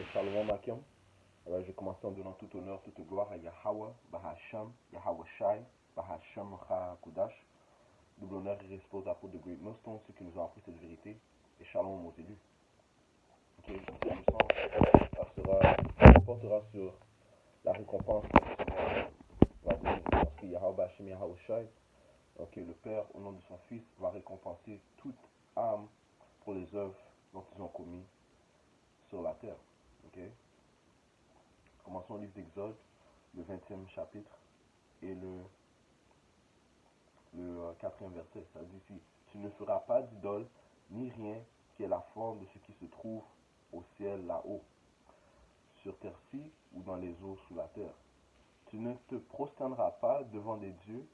Shalom Akim. Je vais commencer en donnant tout honneur, toute gloire à Yahweh, Bahasham, Yahweh Shai, Bahasham Kudash. Double honneur et respect aux apôtres de Great Millstone, ceux qui nous ont appris cette vérité. Et Shalom aux élus. Ok, cette leçon portera sur la récompense que va donner. Parce que Yahweh Bahasham, Yahweh Shai, ok, le Père, au nom de son Fils, va récompenser toute âme pour les œuvres dont ils ont commis sur la terre. Ok. Commençons le livre d'Exode, le 20e chapitre et le 4e verset. Ça dit ici, tu ne feras pas d'idole ni rien qui ait la forme de ce qui se trouve au ciel là-haut, sur terre-ci ou dans les eaux sous la terre. Tu ne te prosterneras pas devant des dieux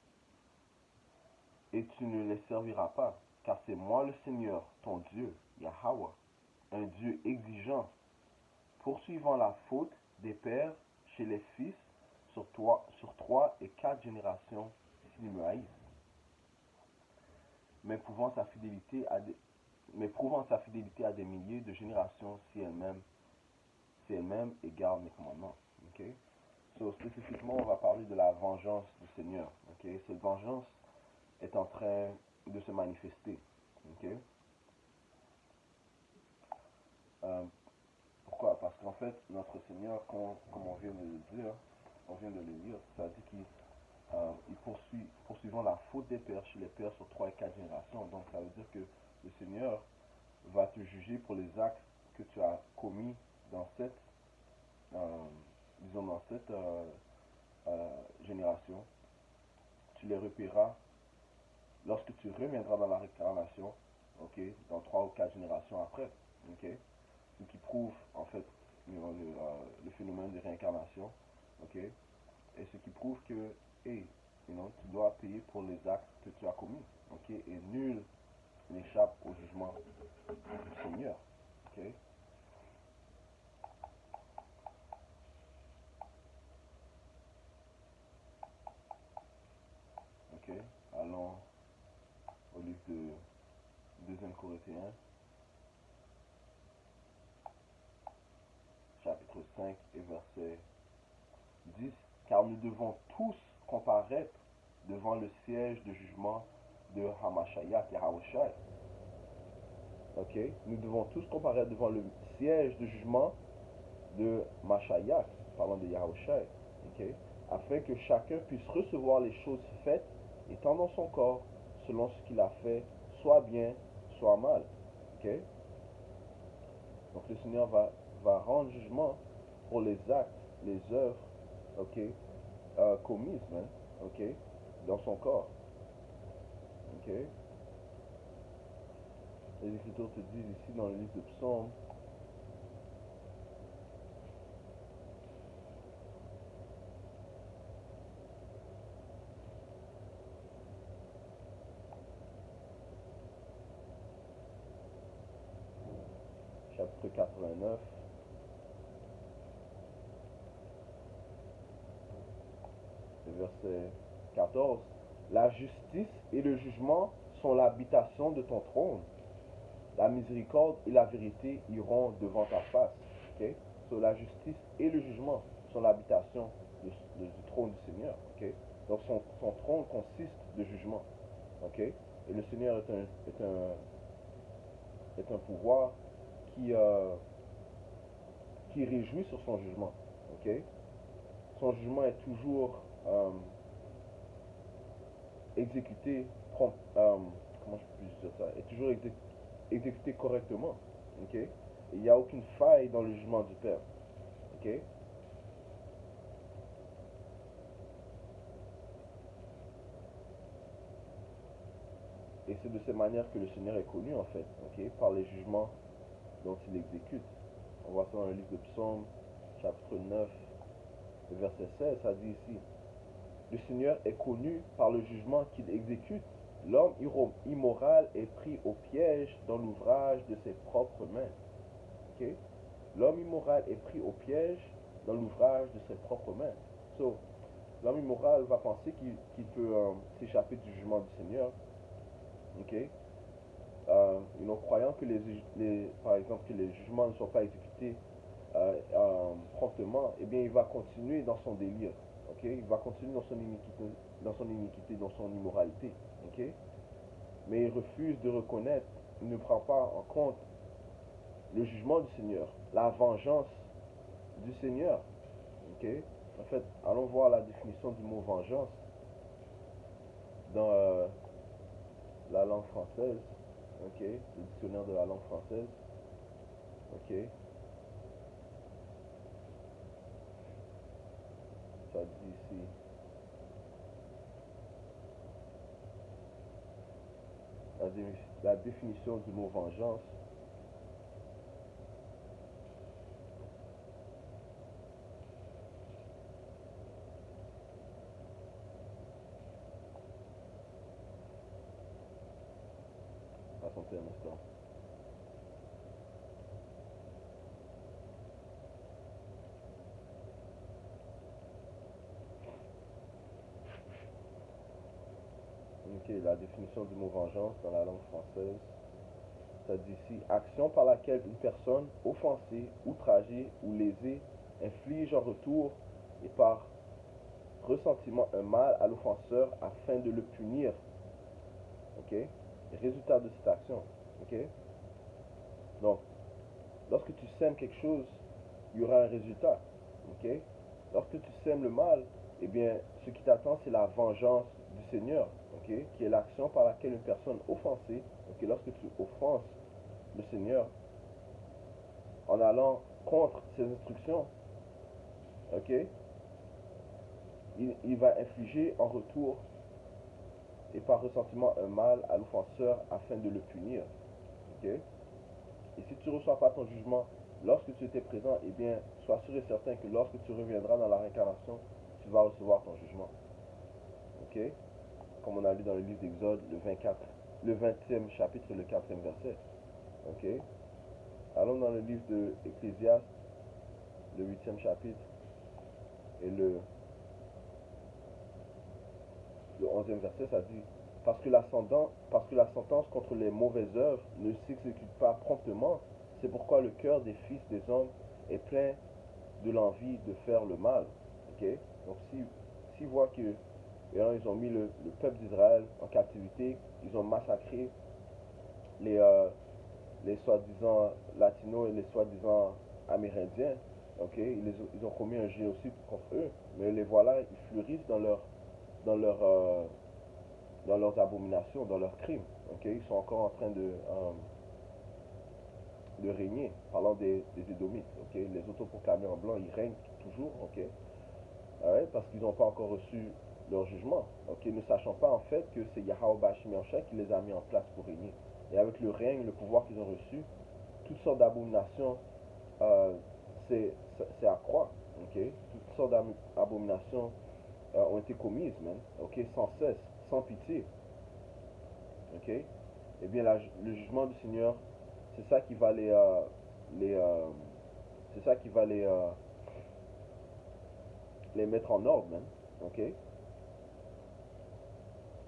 et tu ne les serviras pas, car c'est moi le Seigneur, ton Dieu, Yahweh, un Dieu exigeant, poursuivant la faute des pères chez les fils sur 3 et 4 générations s'ils me haïssent, mais prouvant sa fidélité à des milliers de générations si elle-même et garde mes commandements. Okay? So, spécifiquement, on va parler de la vengeance du Seigneur. Okay? Cette vengeance est en train de se manifester. Okay? Pourquoi? Parce qu'en fait, notre Seigneur, comme on vient de le dire, ça dit qu'il poursuivant la faute des pères chez les pères sur 3 et 4 générations. Donc ça veut dire que le Seigneur va te juger pour les actes que tu as commis dans cette, génération. Tu les repaieras lorsque tu reviendras dans la réincarnation, ok, dans 3 ou 4 générations après, ok, ce qui prouve en fait le phénomène de réincarnation, ok, et ce qui prouve que, hey, tu dois payer pour les actes que tu as commis, ok, et nul n'échappe au jugement du Seigneur, ok. Ok, allons au livre de 2 Corinthiens, chapitre 5 et verset 10. Car nous devons tous comparaître devant le siège de jugement de Hamashiach et Yahushai. Ok, nous devons tous comparaître devant le siège de jugement de Mashiach, parlant de Yahushai, ok, afin que chacun puisse recevoir les choses faites étant dans son corps selon ce qu'il a fait, soit bien, soit mal. Ok. Donc le Seigneur va rendre jugement pour les actes, les œuvres, ok, commises, ok, dans son corps. Ok. Les Écritures te disent ici dans le livre de Psaume, chapitre 89, verset 14. La justice et le jugement sont l'habitation de ton trône. La miséricorde et la vérité iront devant ta face. Okay? So, la justice et le jugement sont l'habitation du trône du Seigneur. Okay? Donc son trône consiste de jugement. Okay? Et le Seigneur est un pouvoir qui réjouit sur son jugement. Okay? Son jugement est toujours exécuté comment je peux dire ça? Est toujours exécuté correctement. Okay? Il n'y a aucune faille dans le jugement du Père. Okay? Et c'est de cette manière que le Seigneur est connu en fait, okay? Par les jugements dont il exécute. On voit ça dans le livre de Psaume, chapitre 9, verset 16, ça dit ici, le Seigneur est connu par le jugement qu'il exécute. L'homme immoral est pris au piège dans l'ouvrage de ses propres mains. Okay? L'homme immoral est pris au piège dans l'ouvrage de ses propres mains. So, l'homme immoral va penser qu'il peut s'échapper du jugement du Seigneur. Okay? Croyant que par exemple, que les jugements ne sont pas exécutés promptement, eh bien, il va continuer dans son délire. Ok? Il va continuer dans son immoralité. Ok? Mais il refuse de reconnaître, il ne prend pas en compte le jugement du Seigneur, la vengeance du Seigneur. Ok? En fait, allons voir la définition du mot vengeance dans la langue française. Ok? Le dictionnaire de la langue française. Ok? Ça dit ici. La définition du mot vengeance. Attendez un instant. Ok, la définition du mot vengeance dans la langue française. Ça dit ici, action par laquelle une personne offensée, outragée ou lésée inflige en retour et par ressentiment un mal à l'offenseur afin de le punir. Ok? Résultat de cette action. Ok? Donc, lorsque tu sèmes quelque chose, il y aura un résultat. Ok? Lorsque tu sèmes le mal, eh bien, ce qui t'attend, c'est la vengeance du Seigneur. Ok? Qui est l'action par laquelle une personne offensée, ok, lorsque tu offenses le Seigneur en allant contre ses instructions, ok, il va infliger en retour et par ressentiment un mal à l'offenseur afin de le punir. Ok? Et si tu ne reçois pas ton jugement lorsque tu étais présent, eh bien, sois sûr et certain que lorsque tu reviendras dans la réincarnation, tu vas recevoir ton jugement. Ok? Comme on a lu dans le livre d'Exode, le 20e chapitre et le 4e verset. Ok? Allons dans le livre de Ecclésiaste, le 8e chapitre et le 11e verset, ça dit parce que la sentence contre les mauvaises œuvres ne s'exécute pas promptement, c'est pourquoi le cœur des fils des hommes est plein de l'envie de faire le mal. Ok? Donc s'ils voient que ils ont mis le peuple d'Israël en captivité, ils ont massacré les, euh, les soi-disant latinos et les soi-disant amérindiens, ok? Ils ont commis un génocide contre eux, mais les voilà, ils fleurissent dans leur, dans leurs abominations, dans leurs crimes. Okay? Ils sont encore en train de régner, parlant des Édomites. Okay? Les autoproclamés en blanc, ils règnent toujours, okay? Ouais, parce qu'ils n'ont pas encore reçu leur jugement, okay? Ne sachant pas en fait que c'est Yahweh Bashim Yahushua qui les a mis en place pour régner. Et avec le règne, le pouvoir qu'ils ont reçu, toutes sortes d'abominations, euh, c'est à croire. Okay? Toutes sortes d'abominations ont été commises, man. Okay? Sans cesse, sans pitié. Ok? Eh bien, le jugement du Seigneur, c'est ça qui va les c'est ça qui va les mettre en ordre, même. Ok?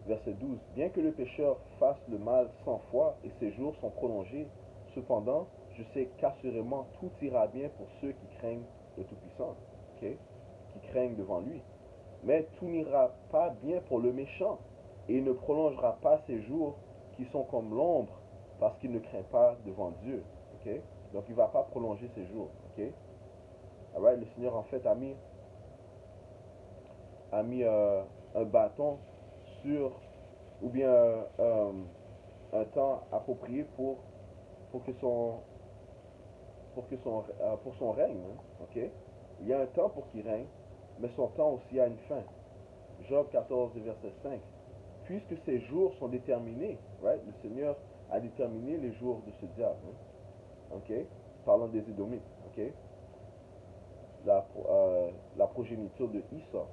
Verset 12. Bien que le pécheur fasse le mal 100 fois et ses jours sont prolongés, cependant, je sais qu'assurément tout ira bien pour ceux qui craignent le Tout-Puissant. Ok? Qui craignent devant lui. Mais tout n'ira pas bien pour le méchant, et il ne prolongera pas ses jours qui sont comme l'ombre, parce qu'il ne craint pas devant Dieu. Ok? Donc il ne va pas prolonger ses jours. Ok? Alright? Le Seigneur en fait a mis un bâton sur, ou bien un temps approprié pour que son, pour son règne. Hein. Ok? Il y a un temps pour qu'il règne, mais son temps aussi a une fin. Job 14, verset 5. Puisque ces jours sont déterminés, right? Le Seigneur a déterminé les jours de ce diable. Hein? Ok? Parlant des Édomites. Ok? La progéniture de Issa.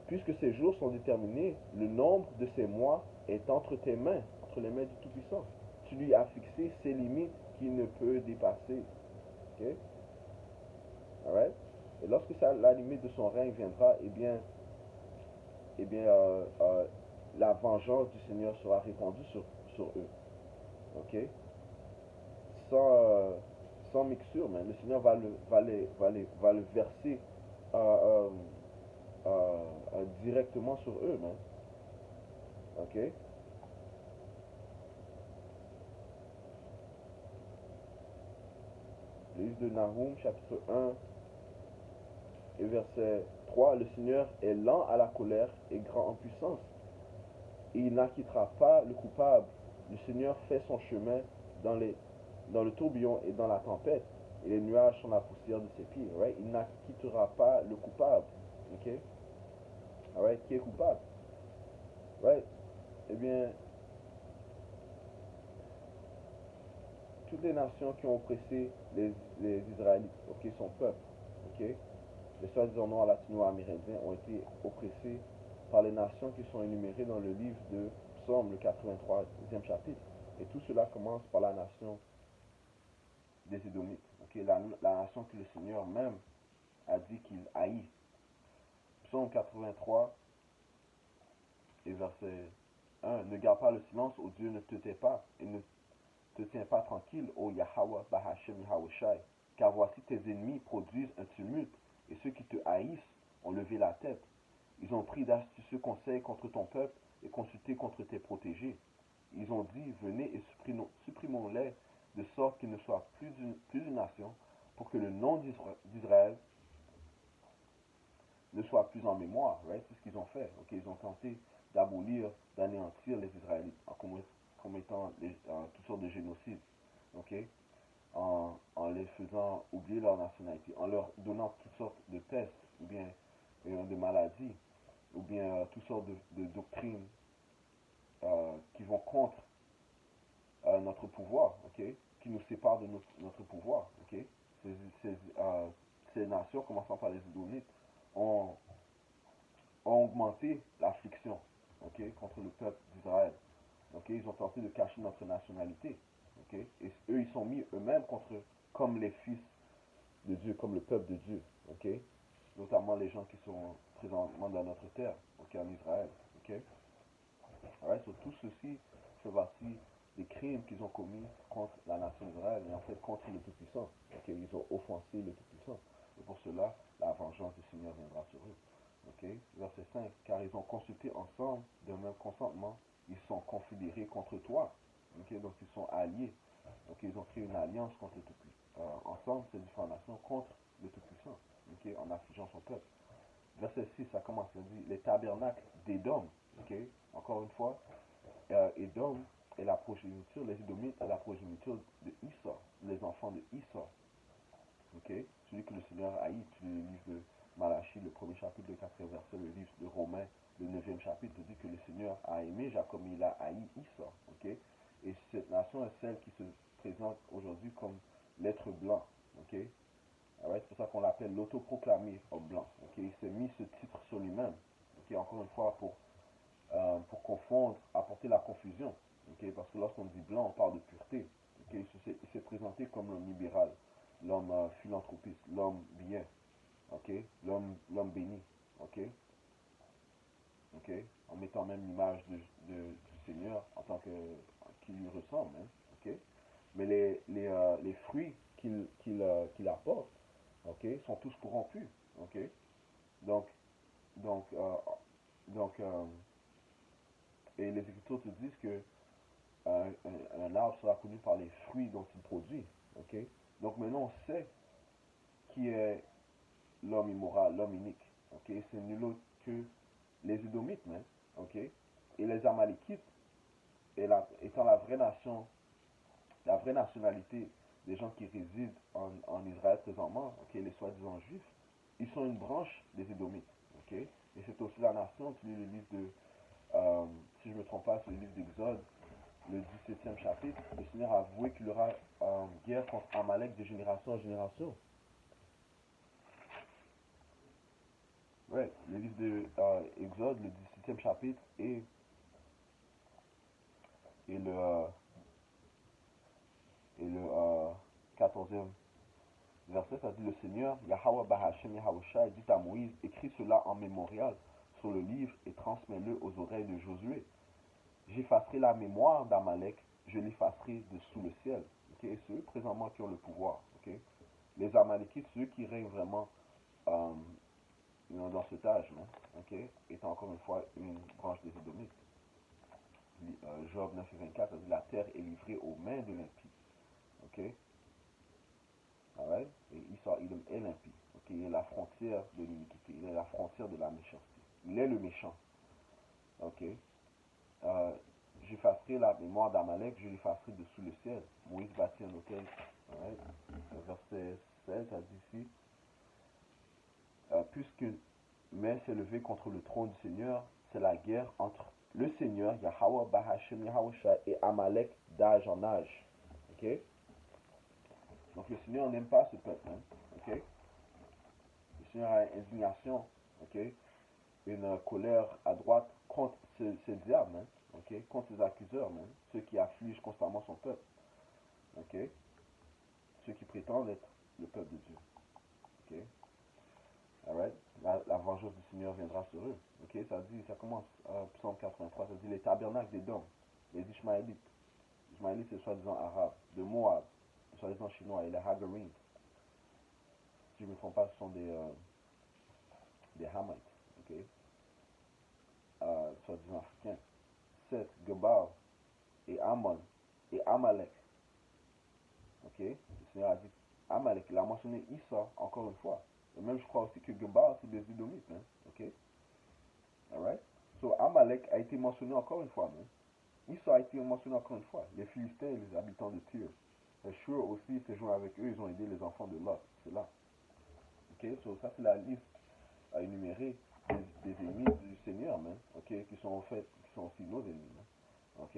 Puisque ces jours sont déterminés, le nombre de ces mois est entre tes mains, entre les mains du Tout-Puissant. Tu lui as fixé ses limites qu'il ne peut dépasser. Ok? Alright? Et lorsque la limite de son règne viendra, la vengeance du Seigneur sera répandue sur eux. Ok? Sans, sans mixture, mais le Seigneur va le verser euh, directement sur eux, man. Ok? Le livre de Nahum, chapitre 1 et verset 3, le Seigneur est lent à la colère et grand en puissance. Et il n'acquittera pas le coupable. Le Seigneur fait son chemin dans, dans le tourbillon et dans la tempête. Et les nuages sont la poussière de ses pieds. Right? Il n'acquittera pas le coupable. Ok? Alright? Qui est coupable? Right? Eh bien, toutes les nations qui ont oppressé les Israélites, ok, son peuple, ok, les soi-disant noirs latino-amérindiens ont été oppressés par les nations qui sont énumérées dans le livre de Psaume, le 83e chapitre. Et tout cela commence par la nation des Édomites, ok, la nation que le Seigneur même a dit qu'il haït. Psaume 83 et verset 1, ne garde pas le silence, ô Dieu, ne te tais pas, et ne te tiens pas tranquille, ô Yahweh Bahashem Yahushai, car voici tes ennemis produisent un tumulte, et ceux qui te haïssent ont levé la tête. Ils ont pris d'astucieux conseils contre ton peuple et consulté contre tes protégés. Ils ont dit, venez et supprimons-les, de sorte qu'ils ne soient plus une nation, pour que le nom d'Israël ne soit plus en mémoire. Right? C'est ce qu'ils ont fait. Okay? Ils ont tenté d'abolir, d'anéantir les Israélites en commettant toutes sortes de génocides. Okay? En les faisant oublier leur nationalité, en leur donnant toutes sortes de pestes, ou bien de maladies, ou bien toutes sortes de doctrines qui vont contre notre pouvoir, okay? Qui nous séparent de notre pouvoir. Okay? Ces, euh, ces nations, commençant par les Édomites, ont, ont augmenté l'affliction, okay, contre le peuple d'Israël. Okay? Ils ont tenté de cacher notre nationalité. Okay? Et eux, ils sont mis eux-mêmes contre, comme les fils de Dieu, comme le peuple de Dieu. Okay? Notamment les gens qui sont présentement dans notre terre, okay, en Israël. Okay? Alright? So, tout ceci fait partie des crimes qu'ils ont commis contre la nation d'Israël et en fait contre le Tout-Puissant. Okay? Ils ont offensé le Tout-Puissant. Et pour cela, la vengeance du Seigneur viendra sur eux. Okay? Verset 5. Car ils ont consulté ensemble d'un même consentement, ils sont confédérés contre toi. Okay? Donc ils sont alliés. Okay? Ils ont créé une alliance contre le Tout-Puissant. Ensemble, ces différentes nations contre le Tout-Puissant. Okay? En affligeant son peuple. Verset 6, ça commence à dire les tabernacles d'Édom. Okay? Encore une fois, Édom est la progéniture, les Édomites est la progéniture de Issa, les enfants de Issa. Okay? Celui que le Seigneur haït, le livre de Malachie, le premier chapitre, le 4e verset, le livre de Romains, le 9e chapitre, dit que le Seigneur a aimé Jacob, mais il a haï Issa. Okay? Et cette nation est celle qui se présente aujourd'hui comme l'être blanc. Okay? Right? C'est pour ça qu'on l'appelle l'autoproclamé homme blanc. Okay? Il s'est mis ce titre sur lui-même. Okay? Encore une fois, pour confondre, apporter la confusion. Okay? Parce que lorsqu'on dit blanc, on parle de pureté. Okay? Il s'est présenté comme l'homme libéral, l'homme philanthropiste, l'homme bien, okay? L'homme béni. Okay? Okay? En mettant même l'image du Seigneur en tant que qui lui ressemble. Hein? Okay? Mais les fruits qu'il apporte, okay, sont tous corrompus. Okay? Donc, donc, euh, donc, et les Écritures te disent que un arbre sera connu par les fruits dont il produit. Okay? Donc maintenant on sait qui est l'homme immoral, l'homme inique. Okay? C'est nul autre que les Édomites, même. Okay? Et les Amalekites, étant la vraie nationalité des gens qui résident en Israël présentement, okay, les soi-disant juifs, ils sont une branche des Édomites. Okay? Et c'est aussi la nation, tu lis le livre de, si je ne me trompe pas, c'est le livre d'Exode, le 17e chapitre, le Seigneur a avoué qu'il y aura guerre contre Amalek de génération en génération. Ouais, le livre d'Exode, le 17e chapitre et le 14e verset, ça dit le Seigneur, Yahweh Bahashem Yahushai, dit à Moïse, écris cela en mémorial sur le livre et transmets-le aux oreilles de Josué. J'effacerai la mémoire d'Amalek, je l'effacerai de sous le ciel. Okay? Et c'est eux présentement qui ont le pouvoir. ok? Les Amalekites, ceux qui règnent vraiment euh, dans cet âge, non? Ok? Étant encore une fois une branche des Édomites. Job 9 et 24, ça dit la terre est livrée aux mains de l'impie. Ok? Alright? Et Esau Edom est l'impie. Ok? Il est la frontière de l'iniquité. Il est la frontière de la méchanceté. Il est le méchant. Ok? Euh, J'effacerai la mémoire d'Amalek, je l'effacerai de sous le ciel. Moïse bâtit un autel. Alright? Verset 16, ça dit ici. Puisque main s'est levée contre le trône du Seigneur, c'est la guerre entre le Seigneur, Yahweh, Bahashem, Yahweh, et Amalek d'âge en âge. Ok? Donc le Seigneur n'aime pas ce peuple. Hein? Ok? Le Seigneur a une indignation, ok? Une colère à droite contre ces diables, hein? Ok? Contre ses accuseurs, hein? Ceux qui affligent constamment son peuple. Ok? Ceux qui prétendent être le peuple de Dieu. Ok? Alright? La vengeance du Seigneur viendra sur eux. Ok? Ça commence, Psaume 83, ça dit les tabernacles des Dômes, les Ishmaélites. Ishmaélites, c'est soi-disant arabe, de Moab, soi-disant chinois, et les Hagarim. Si je ne me trompe pas, ce sont des Hamites. Ok? Soi-disant africains. Seth, Gebal, et Ammon, et Amalek. Ok? Le Seigneur a dit Amalek, il a mentionné Issa encore une fois. Et même je crois aussi que Gebal, c'est des Idomites. Hein? Ok? Alright? So Amalek a été mentionné encore une fois. Hein? Issa a été mentionné encore une fois. Les Philistins et les habitants de Tyr. Les Shur aussi se joint avec eux, ils ont aidé les enfants de Lot. C'est là. Ok? So ça c'est la liste à énumérer des ennemis du Seigneur, man. Ok? Qui sont en fait, qui sont aussi nos ennemis. Man. Ok?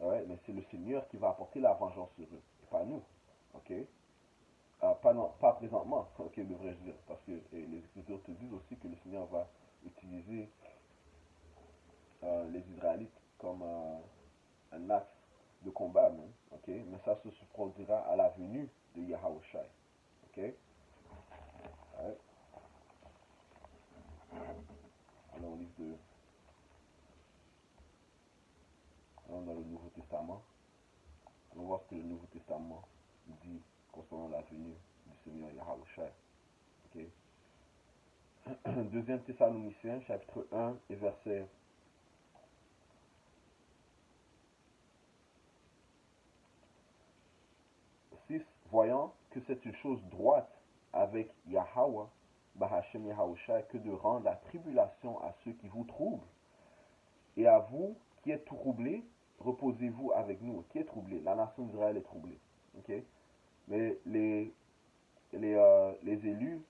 Ouais, mais c'est le Seigneur qui va apporter la vengeance sur eux, et pas nous. Ok? Pas présentement, ok, devrais-je dire, parce que les Écritures te disent aussi que le Seigneur va utiliser les Israélites comme un axe de combat, même, ok? Mais ça se produira à la venue de Yahushai. Ok? Ouais. Alors, allons dans le Nouveau Testament. Allons voir ce que le Nouveau Testament dit concernant la venue du Seigneur Yahushai. Ok? Deuxième Thessaloniciens, chapitre 1 et verset 6. Voyant que c'est une chose droite avec Yahweh, Bahashem Yahushua, que de rendre la tribulation à ceux qui vous troublent. Et à vous qui êtes troublés, reposez-vous avec nous. Qui est troublé? La nation d'Israël est troublée. Okay? Mais les élus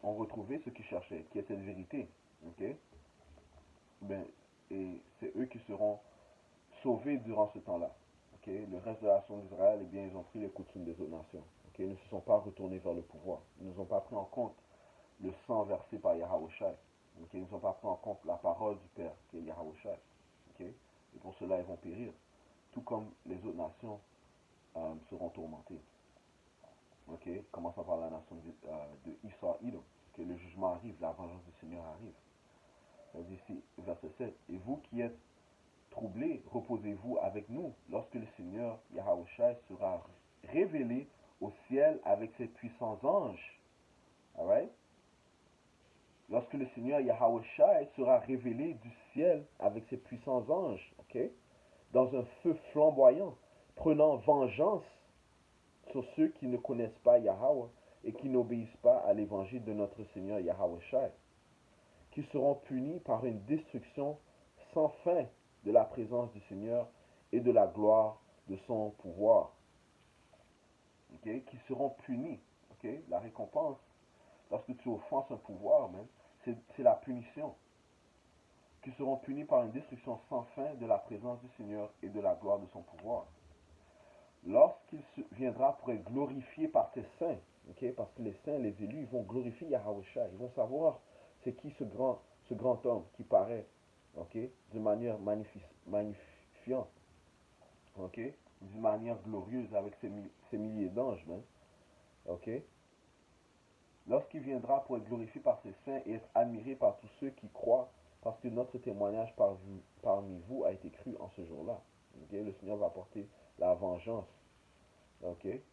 ont retrouvé ce qu'ils cherchaient, qui est cette vérité. Okay? Ben, et c'est eux qui seront sauvés durant ce temps-là. Okay? Le reste de la nation d'Israël, eh bien, ils ont pris les coutumes des autres nations. Okay? Ils ne se sont pas retournés vers le pouvoir. Ils ne ont pas pris en compte le sang versé par Yahushua. Okay? Ils ne ont pas pris en compte la parole du Père, qui est Yahushua. Okay? Et pour cela, ils vont périr. Tout comme les autres nations seront tourmentées. Okay? Commençons par la nation de Esau Edom. Okay? Le jugement arrive, la vengeance du Seigneur arrive. Ça dit ici, verset 7. Et vous qui êtes troublés, reposez-vous avec nous lorsque le Seigneur Yahushua sera révélé au ciel avec ses puissants anges. Alright? Lorsque le Seigneur Yahushua sera révélé du ciel avec ses puissants anges, ok? Dans un feu flamboyant, prenant vengeance sur ceux qui ne connaissent pas Yahweh et qui n'obéissent pas à l'évangile de notre Seigneur Yahushua, qui seront punis par une destruction sans fin de la présence du Seigneur et de la gloire de son pouvoir. Okay? Qui seront punis. Okay? La récompense, lorsque tu offenses un pouvoir, c'est la punition. Qui seront punis par une destruction sans fin de la présence du Seigneur et de la gloire de son pouvoir. Lorsqu'il viendra pour être glorifié par ses saints, okay? Parce que les saints, les élus, ils vont glorifier Yahushua. Ils vont savoir c'est qui ce grand homme qui paraît, okay? De manière magnifiante, okay? D'une manière glorieuse avec ses milliers d'anges. Okay? Lorsqu'il viendra pour être glorifié par ses saints et être admiré par tous ceux qui croient, parce que notre témoignage parmi vous a été cru en ce jour-là. Okay? Le Seigneur va apporter la vengeance. Okay?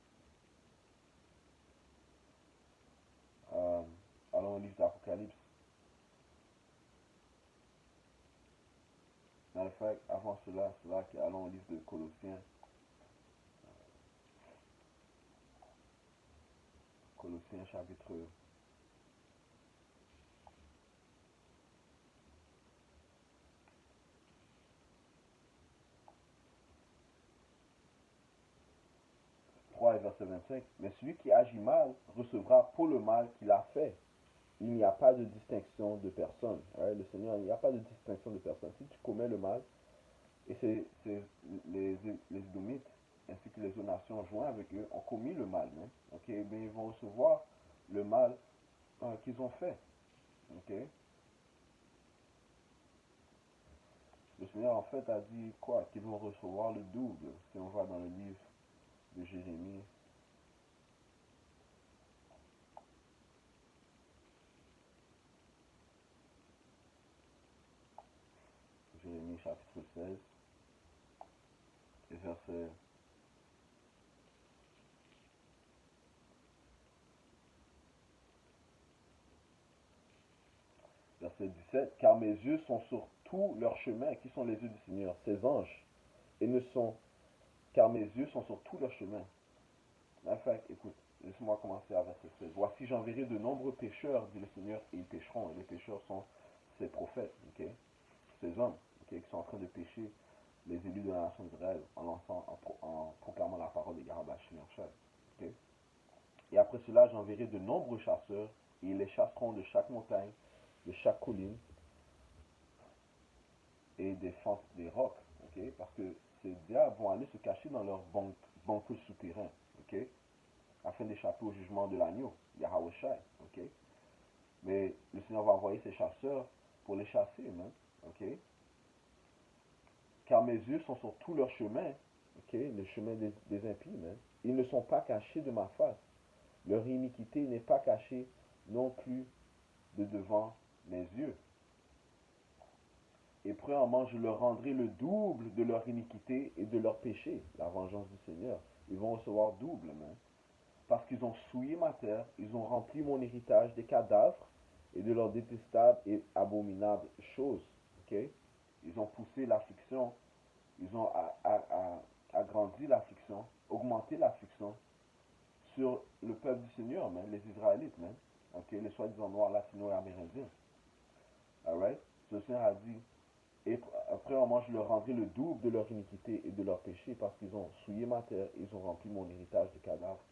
l'Apocalypse. Dans le fait, avant cela, c'est là qu'allons au livre de Colossiens. Colossiens chapitre 3 et verset 25. Mais celui qui agit mal recevra pour le mal qu'il a fait. Il n'y a pas de distinction de personne. Le Seigneur, il n'y a pas de distinction de personne. Si tu commets le mal, et c'est les Édomites ainsi que les autres nations joints avec eux ont commis le mal, hein, ok, bien, ils vont recevoir le mal qu'ils ont fait. Ok. Le Seigneur en fait a dit quoi? Qu'ils vont recevoir le double. Si on va dans le livre de Jérémie, Jérémie chapitre 16 et verset 17, car mes yeux sont sur tous leurs chemins. Qui sont les yeux du Seigneur? Ses anges. Et ne sont, car mes yeux sont sur tous leurs chemins. En fait, écoute, laisse-moi commencer à verset 16. Voici, j'enverrai de nombreux pécheurs, dit le Seigneur, et ils pécheront. Et les pécheurs sont ces prophètes, ok? Ces hommes, ok, qui sont en train de pécher les élus de la nation d'Israël en lançant, en proclamant la parole de Yahweh Shemachal, ok? Et après cela, j'enverrai de nombreux chasseurs, et ils les chasseront de chaque montagne, de chaque colline, et des fentes des rocs, ok? Parce que ces diables vont aller se cacher dans leurs bunkers souterrains, ok? Afin d'échapper au jugement de l'agneau, Yahweh Shai, ok? Mais le Seigneur va envoyer ses chasseurs pour les chasser, man, ok? Car mes yeux sont sur tous leurs chemins, ok? Le chemin des impies, man. Ils ne sont pas cachés de ma face. Leur iniquité n'est pas cachée non plus de devant mes yeux. Et premièrement, je leur rendrai le double de leur iniquité et de leur péché, la vengeance du Seigneur. Ils vont recevoir double, man. Parce qu'ils ont souillé ma terre, ils ont rempli mon héritage des cadavres et de leurs détestables et abominables choses. Okay? Ils ont poussé l'affliction, ils ont agrandi l'affliction, augmenté l'affliction sur le peuple du Seigneur, man, les Israélites, man. Okay? Les soi-disant noirs, latino-amérindiens. Alright? Le Seigneur a dit, et après, moi, je leur rendrai le double de leur iniquité et de leur péché parce qu'ils ont souillé ma terre, ils ont rempli mon héritage de cadavres,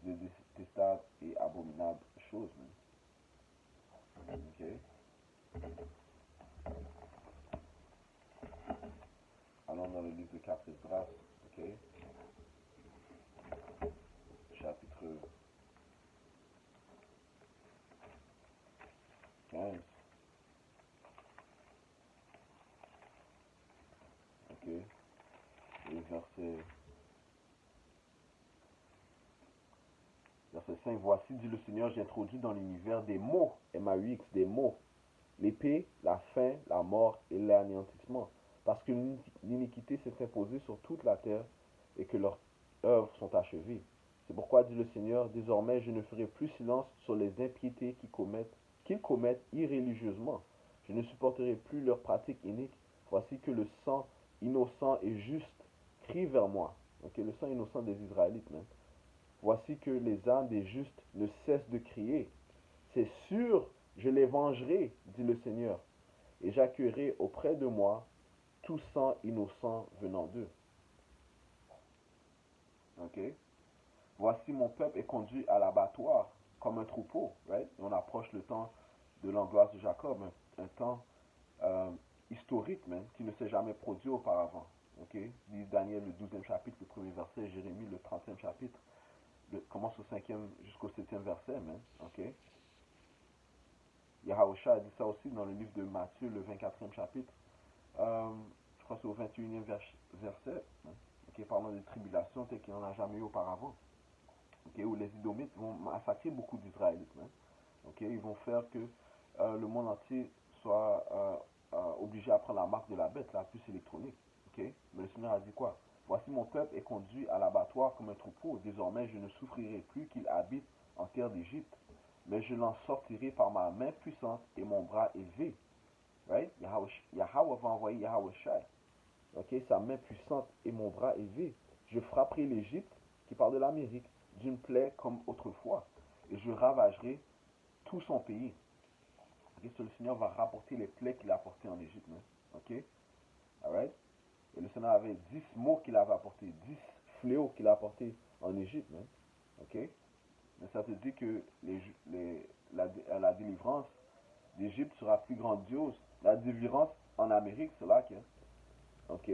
de détestables et abominables choses. Ok. Allons dans le livre de 4 Esdras, ok. Chapitre 15, ok. Et verset 5, voici, dit le Seigneur, j'introduis dans l'univers des mots, M-A-U-X, des mots, l'épée, la faim, la mort et l'anéantissement, parce que l'iniquité s'est imposée sur toute la terre et que leurs œuvres sont achevées. C'est pourquoi, dit le Seigneur, désormais je ne ferai plus silence sur les impiétés qu'ils commettent irréligieusement. Je ne supporterai plus leurs pratiques iniques. Voici que le sang innocent et juste crie vers moi. Ok, le sang innocent des Israélites, même. Voici que les âmes des justes ne cessent de crier. C'est sûr, je les vengerai, dit le Seigneur, et j'accueillerai auprès de moi tout sang innocent venant d'eux. Ok? Voici mon peuple est conduit à l'abattoir comme un troupeau. Right? Et on approche le temps de l'angoisse de Jacob, un temps euh, historique même, qui ne s'est jamais produit auparavant. Ok? Dit Daniel le 12e chapitre, le premier verset, Jérémie le 30e chapitre, commence au 5e jusqu'au 7e verset même. Ok? Yahusha a dit ça aussi dans le livre de Matthieu, le 24e chapitre. Je crois que c'est au 21e verset, hein, okay, parlant de tribulation telle qu'il n'y en a jamais eu auparavant. Okay, où les Idomites vont massacrer beaucoup d'Israélites. Hein, okay, ils vont faire que le monde entier soit obligé à prendre la marque de la bête, la puce électronique. Okay? Mais le Seigneur a dit quoi? Voici mon peuple est conduit à l'abattoir comme un troupeau. Désormais, je ne souffrirai plus qu'il habite en terre d'Égypte. mais je l'en sortirai par ma main puissante et mon bras élevé. Right? Yahweh va envoyer Yahweh Shai. Ok, sa main puissante et mon bras élevé. Je frapperai l'Égypte, qui parle de l'Amérique, d'une plaie comme autrefois, et je ravagerai tout son pays. Ok, so le Seigneur va rapporter les plaies qu'il a apportées en Égypte. Hein? Ok, alright? Et le Seigneur avait 10 mots qu'il avait apportés, 10 fléaux qu'il a apportés en Égypte. Hein? Ok, mais ça te dit que la délivrance d'Égypte sera plus grandiose. La délivrance en Amérique, c'est là que, ok,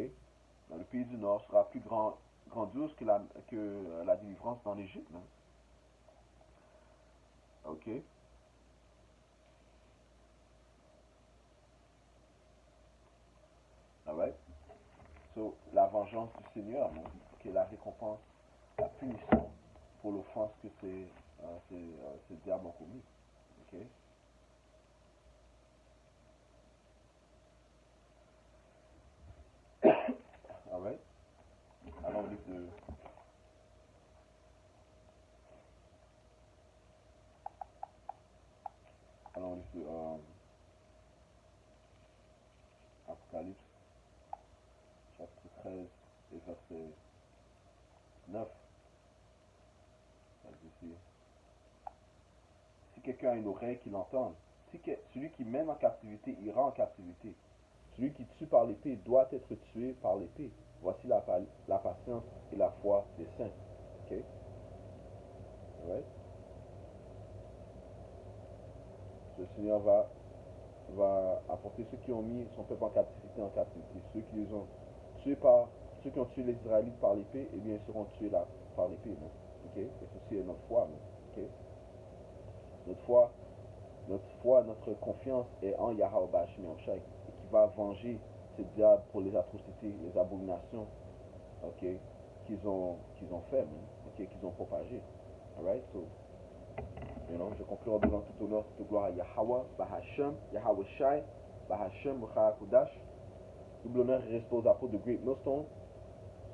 dans le pays du Nord, sera plus grandiose que la délivrance dans l'Égypte. Hein? Ok, alright. So, la vengeance du Seigneur, hein, qui est la récompense, la punition pour l'offense que ces diables ont commis. Ok, alright. Alors, au livre de Alors, on lit Apocalypse, chapitre 13 et verset 9. Ça dit ici, si quelqu'un a une oreille qu'il entende, celui qui mène en captivité ira en captivité. Celui qui tue par l'épée doit être tué par l'épée. Voici la patience et la foi des saints. Ok? Alright? Le Seigneur va apporter ceux qui ont mis son peuple en captivité. Ceux qui les ont tués ceux qui ont tué les Israélites par l'épée, eh bien, ils seront tués là, par l'épée. Ok? Et ceci est notre foi. Ok? Notre foi, notre confiance est en Yahweh Bashim Yahushai, et qui va venger ces diables pour les atrocités, les abominations, ok, qu'ils ont fait, ok, qu'ils ont propagées. Alright? So, je conclue en donnant tout honneur, toute gloire à Yahweh, Bahashem, Yahweh Shai, Bahashem, Kodash. Double honneur et respect aux apôtres de Great Millstone,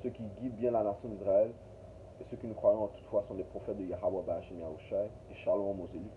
ceux qui guident bien la nation d'Israël, et ceux qui nous croyons toutefois sont les prophètes de Yahweh Bahashem Yahushai, et shalom aux élus.